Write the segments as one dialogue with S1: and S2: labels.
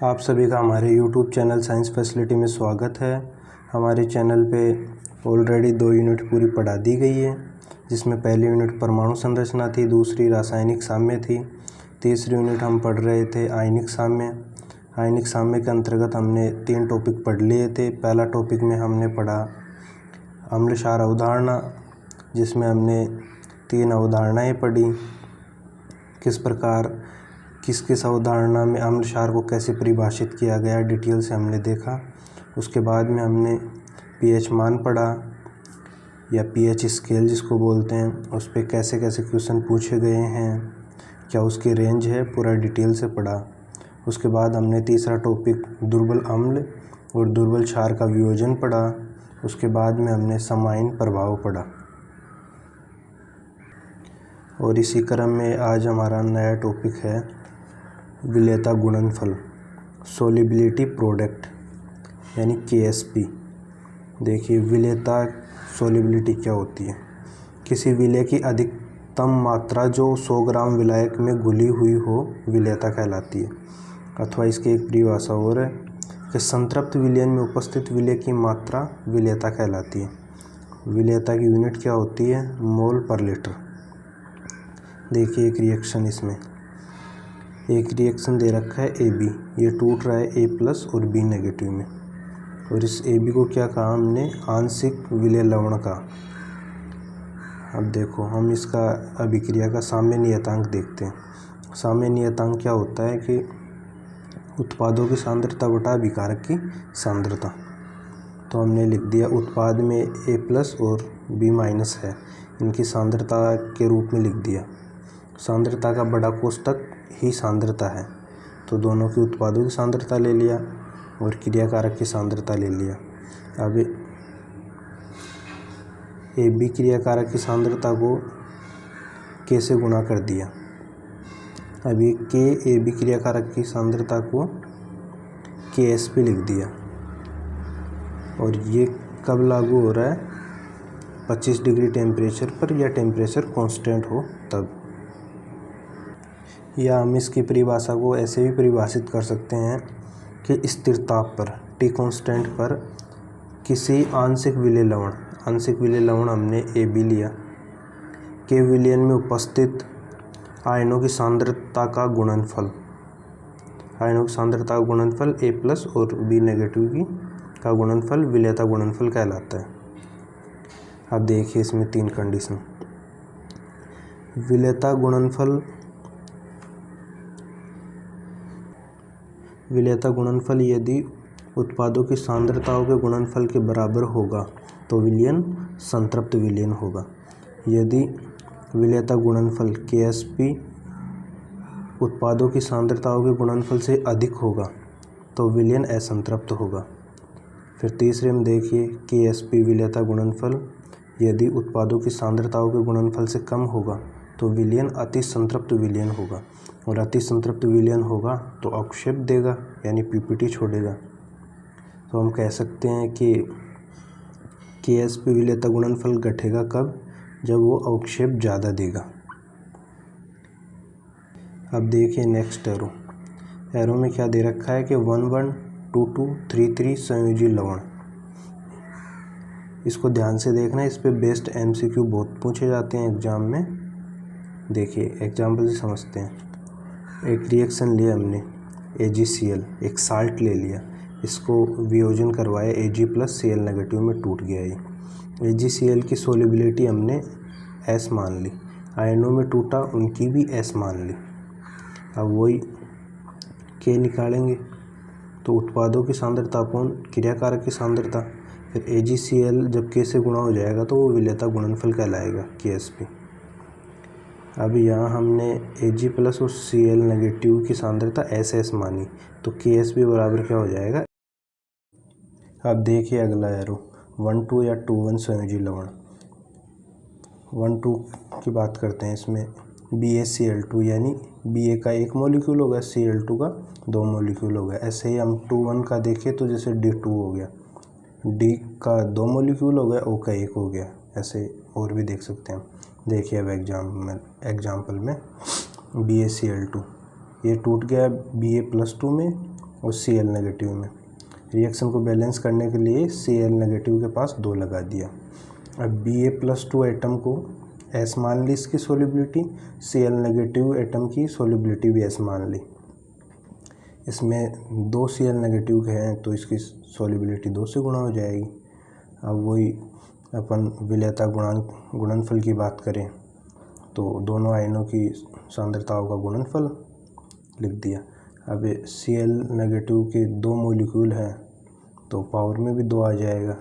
S1: आप सभी का हमारे YouTube चैनल साइंस फैसिलिटी में स्वागत है। हमारे चैनल पे ऑलरेडी 2 यूनिट पूरी पढ़ा दी गई है, जिसमें पहली यूनिट परमाणु संरचना थी, दूसरी रासायनिक साम्य थी, तीसरी यूनिट हम पढ़ रहे थे आयनिक साम्य। आयनिक साम्य के अंतर्गत हमने 3 टॉपिक पढ़ लिए थे। पहला टॉपिक में हमने पढ़ा अम्ल क्षार अवधारणा, जिसमें हमने 3 अवधारणाएँ पढ़ी। किस प्रकार किस किस अवधारणा में अम्ल क्षार को कैसे परिभाषित किया गया, डिटेल से हमने देखा। उसके बाद में हमने पीएच मान पढ़ा या पीएच स्केल जिसको बोलते हैं, उस पर कैसे कैसे क्वेश्चन पूछे गए हैं, क्या उसकी रेंज है, पूरा डिटेल से पढ़ा। उसके बाद हमने तीसरा टॉपिक दुर्बल अम्ल और दुर्बल क्षार का वियोजन पढ़ा। उसके बाद में हमने समाइन प्रभाव पढ़ा। और इसी क्रम में आज हमारा नया टॉपिक है विलेयता गुणनफल, सोलिबिलिटी प्रोडक्ट यानी KSP। देखिए, विलेयता सोलिबिलिटी क्या होती है। किसी विलेय की अधिकतम मात्रा जो 100 ग्राम विलायक में घुली हुई हो विलेयता कहलाती है। अथवा इसकी एक परिभाषा और है कि संतृप्त विलयन में उपस्थित विलेय की मात्रा विलेयता कहलाती है। विलेयता की यूनिट क्या होती है, मोल पर लीटर। देखिए एक रिएक्शन, इसमें एक रिएक्शन दे रखा है AB, ये टूट रहा है A+ और B नेगेटिव में, और इस AB को क्या कहा हमने, आंशिक विलेय लवण का। अब देखो हम इसका अभिक्रिया का साम्य नियतांक देखते हैं। साम्य नियतांक क्या होता है कि उत्पादों की सांद्रता बटा अभिकारक की सांद्रता। तो हमने लिख दिया उत्पाद में A+ और B- है, इनकी सांद्रता के रूप में लिख दिया। सांद्रता का बड़ा कोष्ठक ही सांद्रता है, तो दोनों की उत्पादों की सांद्रता ले लिया और क्रियाकारक की सांद्रता ले लिया। अब AB क्रियाकारक की सांद्रता को K से गुणा कर दिया। अब ये KB क्रियाकारक की सांद्रता को KSP लिख दिया। और ये कब लागू हो रहा है, 25 डिग्री टेम्परेचर पर या टेम्परेचर कांस्टेंट हो तब। या हम इसकी परिभाषा को ऐसे भी परिभाषित कर सकते हैं कि स्थिर ताप पर, T कांस्टेंट पर किसी आंशिक विलेय लवण हमने AB लिया के विलयन में उपस्थित आयनों की सांद्रता का गुणनफल, A+ और B नेगेटिव का गुणनफल विलेयता गुणनफल कहलाता है। अब देखिए इसमें 3 कंडीशन। विलेयता गुणनफल यदि उत्पादों की सांद्रताओं के गुणनफल के बराबर होगा तो विलयन संतृप्त विलयन होगा। यदि विलेयता गुणनफल KSP उत्पादों की सांद्रताओं के गुणनफल से अधिक होगा तो विलयन असंतृप्त होगा। फिर तीसरे में देखिए KSP विलेयता गुणनफल यदि उत्पादों की सांद्रताओं के गुणनफल से कम होगा तो विलयन अति संतृप्त विलयन होगा, और अति संतृप्त विलयन होगा तो अवक्षेप देगा यानी PPT छोड़ेगा। तो हम कह सकते हैं कि KSP विलेयता गुणनफल घटेगा कब, जब वो अवक्षेप ज़्यादा देगा। अब देखिए नेक्स्ट एरो में क्या दे रखा है कि 112233 संयोजी लवण। इसको ध्यान से देखना, इस पे बेस्ड MCQ बहुत पूछे जाते हैं एग्जाम में। देखिए एग्जाम्पल से समझते हैं। एक रिएक्शन लिया हमने AgCl, एक साल्ट ले लिया, इसको वियोजन करवाया Ag+Cl नेगेटिव में टूट गया। ये AgCl की सोलिबिलिटी हमने S मान ली, आयनों में टूटा उनकी भी S मान ली। अब वही K निकालेंगे तो उत्पादों की सांद्रता अपॉन क्रियाकारक की सांद्रता, फिर AgCl जब K से गुणा हो जाएगा तो वो विलेयता गुणनफल कहलाएगा KSP। अब यहाँ हमने Ag+ और Cl नेगेटिव की सांद्रता SS मानी, तो KSP बराबर क्या हो जाएगा। अब देखिए अगला एरो 12 या 21 संयोजी लवण। 12 की बात करते हैं, इसमें BaCl2 यानी Ba का 1 मॉलिक्यूल होगा, Cl2 का 2 मॉलिक्यूल होगा। ऐसे ही हम 21 का देखें तो जैसे D2 हो गया, D का 2 मॉलिक्यूल हो गया, O का 1 हो गया। ऐसे और भी देख सकते हैं। देखिए अब एग्जाम्पल में BaCl2 ये टूट गया Ba+2 में और Cl नेगेटिव में। रिएक्शन को बैलेंस करने के लिए Cl नेगेटिव के पास 2 लगा दिया। अब Ba+2 एटम को S मान ली इसकी सोलिबिलिटी, Cl नेगेटिव एटम की सोलिबिलिटी भी S मान ली। इसमें 2 Cl नेगेटिव के हैं तो इसकी सोलिबिलिटी 2 से गुणा हो जाएगी। अब वही अपन विलेयता गुणनफल की बात करें तो दोनों आयनों की सांद्रताओं का गुणनफल लिख दिया। अब Cl नेगेटिव के 2 मॉलिक्यूल हैं तो पावर में भी 2 आ जाएगा,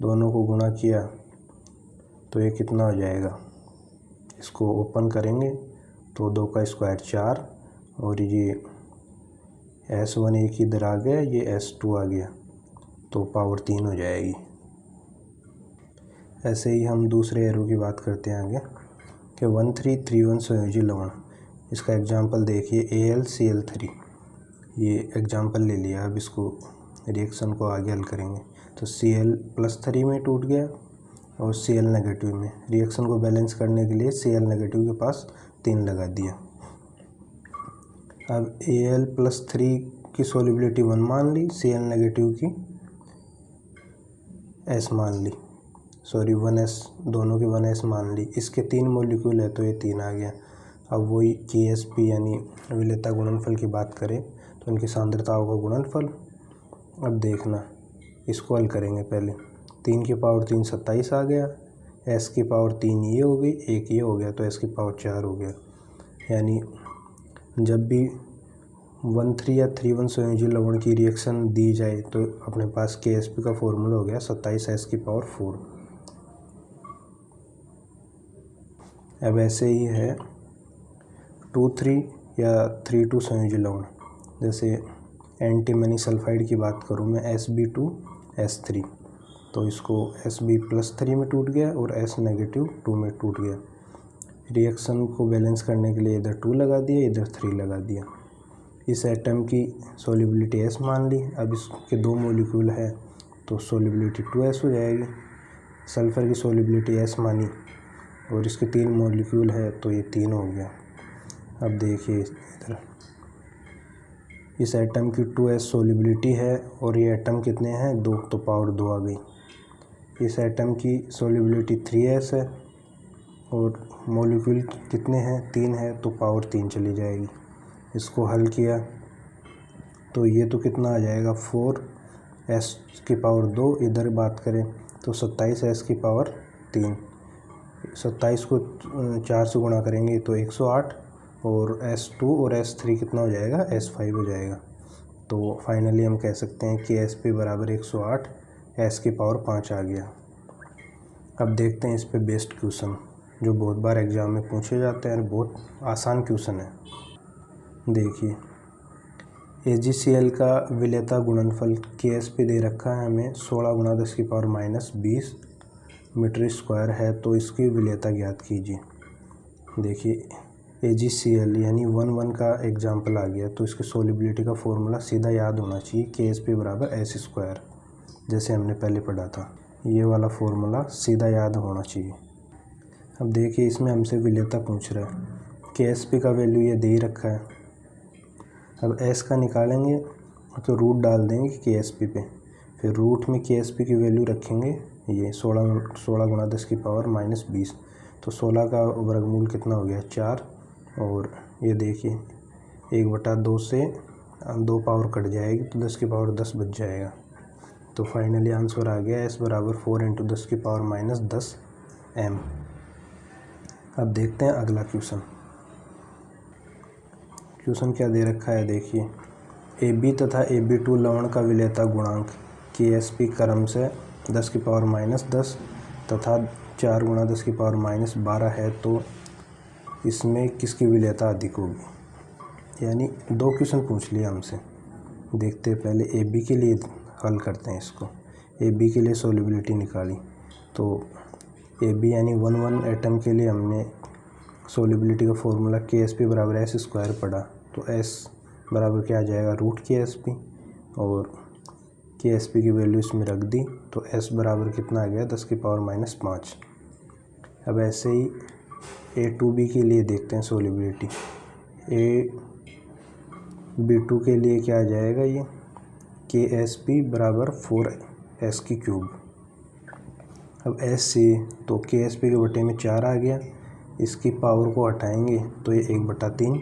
S1: दोनों को गुणा किया तो ये कितना हो जाएगा, इसको ओपन करेंगे तो 2 का स्क्वायर 4 और ये S1 एक इधर आ गया, ये S2 आ गया तो पावर 3 हो जाएगी। ऐसे ही हम दूसरे एरो की बात करते हैं आगे कि 1331 संयोजी लवण, इसका एग्जांपल देखिए AlCl3, ये एग्जांपल ले लिया। अब इसको रिएक्शन को आगे हल करेंगे तो Cl+3 में टूट गया और Cl नेगेटिव में। रिएक्शन को बैलेंस करने के लिए Cl नेगेटिव के पास 3 लगा दिया। अब Al+3 की सोलिबिलिटी 1 मान ली, Cl नेगेटिव की S मान ली, सॉरी 1s, दोनों के 1s मान ली। इसके 3 मॉलिक्यूल है तो ये 3 आ गया। अब वही Ksp यानी विलेयता गुणनफल की बात करें तो उनकी सांद्रताओं का गुणनफल। अब देखना, इसको हल करेंगे पहले। 3 की पावर 3 27 आ गया, S की पावर 3 ये हो गई, 1 ये हो गया तो S की पावर 4 हो गया। यानी जब भी 13 या 31 संयोजी लवण की रिएक्शन दी जाए तो अपने पास Ksp का फॉर्मूला हो गया 27 S की पावर 4। अब ऐसे ही है 2,3 या 3,2 संयोजी लवण, जैसे एंटीमनी सल्फाइड की बात करूँ मैं Sb2S3, तो इसको Sb+3 में टूट गया और S नेगेटिव 2 में टूट गया। रिएक्शन को बैलेंस करने के लिए इधर 2 लगा दिया, इधर 3 लगा दिया। इस एटम की सोलिबिलिटी S मान ली। अब इसके 2 मॉलिक्यूल है तो सोलिबिलिटी 2S हो जाएगी। सल्फ़र की सोलिबिलिटी S मानी और इसके 3 मॉलिक्यूल है तो ये 3 हो गया। अब देखिए इधर इस एटम की 2s सोलिबिलिटी है और ये एटम कितने हैं 2, तो पावर 2 आ गई। इस एटम की सोलिबिलिटी 3s है और मॉलिक्यूल कितने हैं 3 है तो पावर 3 चली जाएगी। इसको हल किया तो ये तो कितना आ जाएगा 4s की पावर 2, इधर बात करें तो 27s की पावर 3। 27 को 4 से गुणा करेंगे तो 108 और S2 और S3 कितना हो जाएगा S5 हो जाएगा। तो फाइनली हम कह सकते हैं कि Sp बराबर 108, S की पावर 5 आ गया। अब देखते हैं इस पे बेस्ड क्वेश्चन जो बहुत बार एग्ज़ाम में पूछे जाते हैं, बहुत आसान क्वेश्चन है। देखिए AgCl का विलेयता गुणनफल Ksp दे रखा है हमें 16 × 10 की पावर -20 मीटर स्क्वायर है, तो इसकी विलेयता ज्ञात कीजिए। देखिए AgCl यानी 1,1 का एग्जाम्पल आ गया तो इसकी सोलिबिलिटी का फॉर्मूला सीधा याद होना चाहिए, Ksp बराबर S², जैसे हमने पहले पढ़ा था। ये वाला फॉर्मूला सीधा याद होना चाहिए। अब देखिए इसमें हमसे विलेयता पूछ रहा है, Ksp का वैल्यू ये दे ही रखा है। अब S का निकालेंगे तो रूट डाल देंगे Ksp पे, फिर रूट में Ksp की वैल्यू रखेंगे ये 16 × 10 की पावर -20, तो 16 का वर्गमूल कितना हो गया 4, और ये देखिए 1/2 से 2 पावर कट जाएगी तो 10 की पावर 10 बच जाएगा। तो फाइनली आंसर आ गया S बराबर 4 × 10 की पावर -10 m। अब देखते हैं अगला क्वेश्चन। क्वेश्चन क्या दे रखा है देखिए, AB तथा AB2 लवण का विलेयता गुणांक Ksp क्रम से 10 की पावर -10 तथा 4 × 10 की पावर -12 है, तो इसमें किसकी विलेयता अधिक होगी। यानी 2 क्वेश्चन पूछ लिया हमसे। देखते हैं पहले AB के लिए हल करते हैं इसको। AB के लिए सोलिबिलिटी निकाली तो AB यानी 1,1 एटम के लिए हमने सोलिबिलिटी का फॉर्मूला Ksp बराबर S² पढ़ा, तो S बराबर क्या आ जाएगा √Ksp, और Ksp की वैल्यू इसमें रख दी तो S बराबर कितना आ गया 10 की पावर -5। अब ऐसे ही A2B के लिए देखते हैं सोलिबिलिटी। B2 के लिए क्या आ जाएगा, ये KSP बराबर 4S की क्यूब। अब SC तो KSP के बटे में 4 आ गया, इसकी पावर को हटाएंगे तो ये 1/3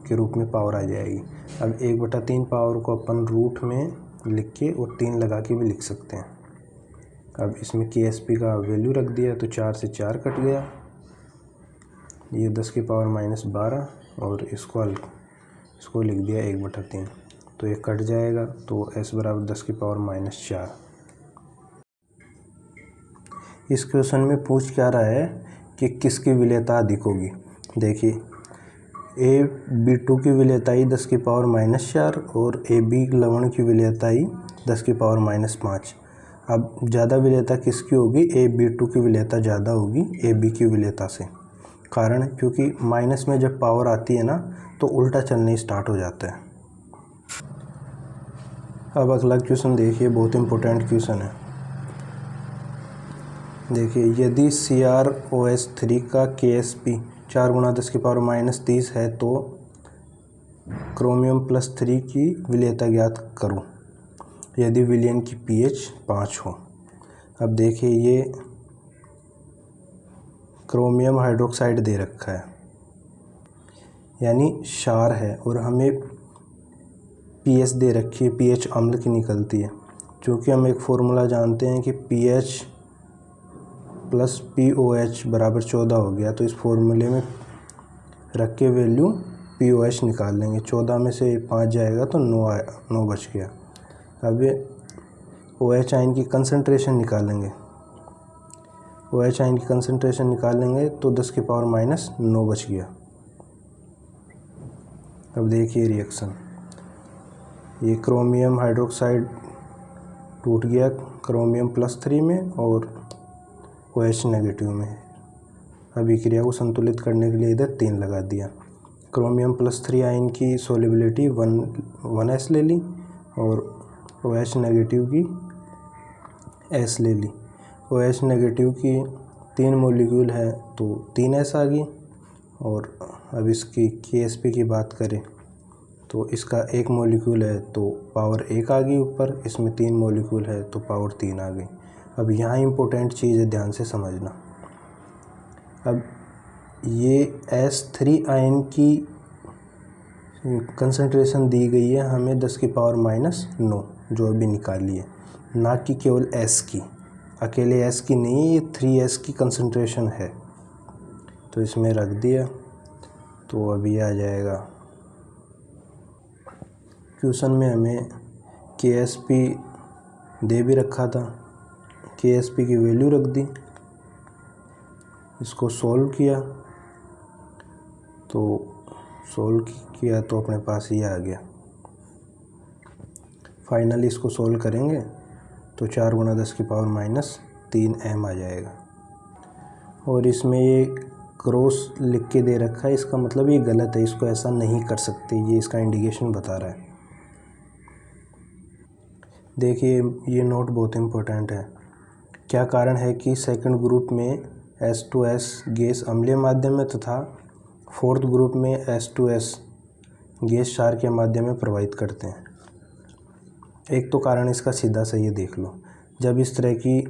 S1: के रूप में पावर आ जाएगी। अब 1/3 पावर को अपन रूट में लिख के और 3 लगा के भी लिख सकते हैं। अब इसमें KSP का वैल्यू रख दिया तो 4 से 4 कट गया, ये 10 की पावर -12 और इसको लिख दिया 1/3, तो ये कट जाएगा, तो S बराबर 10 की पावर -4। इस क्वेश्चन में पूछ क्या रहा है कि किसकी विलेयता अधिक होगी। देखिए AB2 की विलेयताई 10 की पावर -4 और AB लवण की विलेयताई 10 की पावर -5। अब ज़्यादा विलेयता किसकी होगी, AB2 की विलेयता ज़्यादा होगी AB की विलेयता से। कारण क्योंकि माइनस में जब पावर आती है ना तो उल्टा चलने स्टार्ट हो जाता है। अब अगला क्वेश्चन देखिए, बहुत इंपॉर्टेंट क्वेश्चन है। देखिए यदि CrOH3 का KSP 4 × 10 की पावर -30 है तो क्रोमियम +3 की विलेयता ज्ञात करो यदि विलयन की pH 5 हो। अब देखिए ये क्रोमियम हाइड्रोक्साइड दे रखा है, यानी क्षार है, और हमें pH दे रखी है, pH अम्ल की निकलती है। क्योंकि हम एक फॉर्मूला जानते हैं कि pH + POH = 14 हो गया, तो इस फॉर्मूले में रख के वैल्यू POH निकाल लेंगे। 14 में से 5 जाएगा तो 9 बच गया। अब ये OH आयन की कंसंट्रेशन निकालेंगे, OH आयन की कंसंट्रेशन निकालेंगे तो 10 की पावर -9 बच गया। अब देखिए रिएक्शन, ये क्रोमियम हाइड्रोक्साइड टूट गया क्रोमियम +3 में और OH नेगेटिव में। अभिक्रिया को संतुलित करने के लिए इधर 3 लगा दिया। क्रोमियम +3 आयन की सोलिबिलिटी 1S ले ली और OH नेगेटिव की S ले ली। OH नेगेटिव की 3 मॉलिक्यूल है तो 3S आ गई। और अब इसकी KSP की बात करें तो इसका 1 मॉलिक्यूल है तो पावर 1 आ गई ऊपर, इसमें 3 मॉलिक्यूल है तो पावर 3 आ गई। अब यहाँ इम्पोर्टेंट चीज़ है, ध्यान से समझना। अब ये S3 आयन की कंसंट्रेशन दी गई है हमें 10 की पावर -9 जो अभी निकाली है, ना कि केवल S की, अकेले S की नहीं, ये 3S की कंसंट्रेशन है। तो इसमें रख दिया तो अभी आ जाएगा। क्वेश्चन में हमें KSP दे भी रखा था, KSP की वैल्यू रख दी, इसको सॉल्व किया तो अपने पास ये आ गया। फाइनली इसको सॉल्व करेंगे तो 4 × 10 की पावर -3m आ जाएगा। और इसमें ये क्रॉस लिख के दे रखा है, इसका मतलब ये गलत है, इसको ऐसा नहीं कर सकते, ये इसका इंडिकेशन बता रहा है। देखिए ये नोट बहुत इम्पोर्टेंट है। क्या कारण है कि सेकंड ग्रुप में H2S गैस अम्लीय माध्यम में तथा फोर्थ ग्रुप में H2S गैस क्षार के माध्यम में प्रवाहित करते हैं। एक तो कारण इसका सीधा सा ये देख लो, जब इस तरह की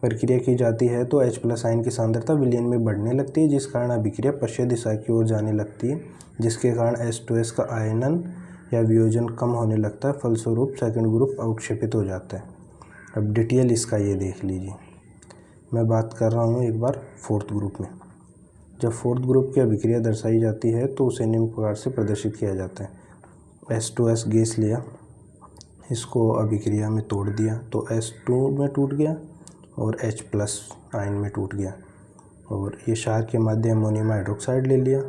S1: प्रक्रिया की जाती है तो H+ आयन की सांद्रता विलयन में बढ़ने लगती है, जिस कारण अभिक्रिया पश्चिम दिशा की ओर जाने लगती है, जिसके कारण H2S का आयनन या वियोजन कम होने लगता है, फलस्वरूप सेकंड ग्रुप अवक्षेपित हो जाता है। अब डिटेल इसका ये देख लीजिए। मैं बात कर रहा हूँ एक बार फोर्थ ग्रुप में। जब फोर्थ ग्रुप की अभिक्रिया दर्शाई जाती है तो उसे निम्न प्रकार से प्रदर्शित किया जाता है। H2S गैस लिया, इसको अभिक्रिया में तोड़ दिया तो H2 में टूट गया और H+ आयन में टूट गया, और ये क्षार के माध्यम अमोनियम हाइड्रोक्साइड ले लिया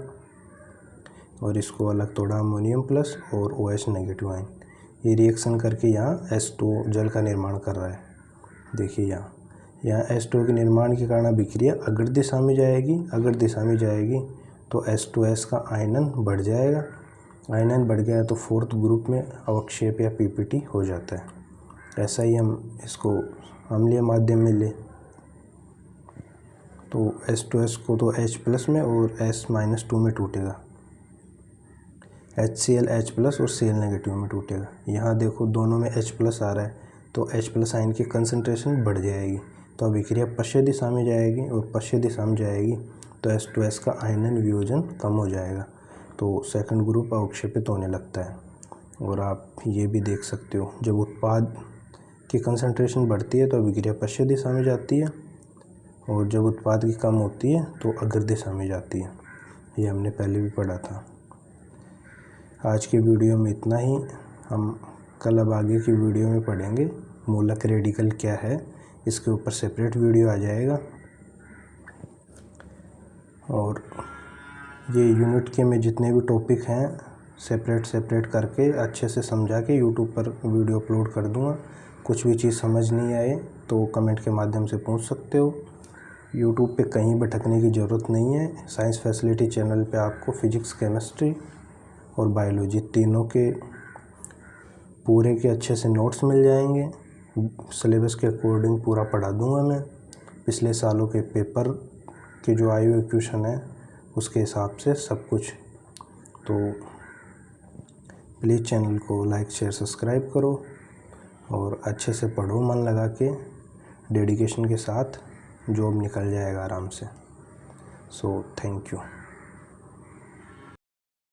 S1: और इसको अलग तोड़ा अमोनियम प्लस और OH नेगेटिव आयन। ये रिएक्शन करके यहाँ H2 जल का निर्माण कर रहा है। देखिए यहाँ H2 के निर्माण के कारण अभिक्रिया अगर दिशा में जाएगी तो H2S का आयनन बढ़ जाएगा। आयनन बढ़ गया तो फोर्थ ग्रुप में अवक्षेप या PPT हो जाता है। ऐसा ही हम इसको अम्लीय माध्यम में ले तो H2S को तो H+ में और S-2 में टूटेगा। HCl H+ और Cl नेगेटिव में टूटेगा। यहाँ देखो दोनों में H+ आ रहा है तो H+ आयन की कंसंट्रेशन बढ़ जाएगी, तो अभिक्रिया पश्चिम दिशा में जाएगी और पश्चिम दिशा में जाएगी तो H2S का आयनन वियोजन कम हो जाएगा, तो सेकंड ग्रुप अवक्षेपित होने लगता है। और आप ये भी देख सकते हो, जब उत्पाद की कंसंट्रेशन बढ़ती है तो अभिक्रिया पश्चिम दिशा में जाती है और जब उत्पाद की कम होती है तो अग्र दिशा में जाती है। ये हमने पहले भी पढ़ा था। आज की वीडियो में इतना ही। हम कल अब आगे की वीडियो में पढ़ेंगे मूलक रेडिकल क्या है, इसके ऊपर सेपरेट वीडियो आ जाएगा। और ये यूनिट के में जितने भी टॉपिक हैं सेपरेट करके अच्छे से समझा के यूट्यूब पर वीडियो अपलोड कर दूंगा। कुछ भी चीज़ समझ नहीं आए तो कमेंट के माध्यम से पूछ सकते हो। यूट्यूब पे कहीं भटकने की ज़रूरत नहीं है। साइंस फैसिलिटी चैनल पे आपको फिजिक्स, केमिस्ट्री और बायोलॉजी तीनों के पूरे के अच्छे से नोट्स मिल जाएंगे। सिलेबस के अकॉर्डिंग पूरा पढ़ा दूंगा मैं। पिछले सालों के पेपर के जो आए हुए क्वेश्चन है उसके हिसाब से सब कुछ। तो प्लीज़ चैनल को लाइक, शेयर, सब्सक्राइब करो और अच्छे से पढ़ो मन लगा के, डेडिकेशन के साथ। जॉब निकल जाएगा आराम से। So thank you.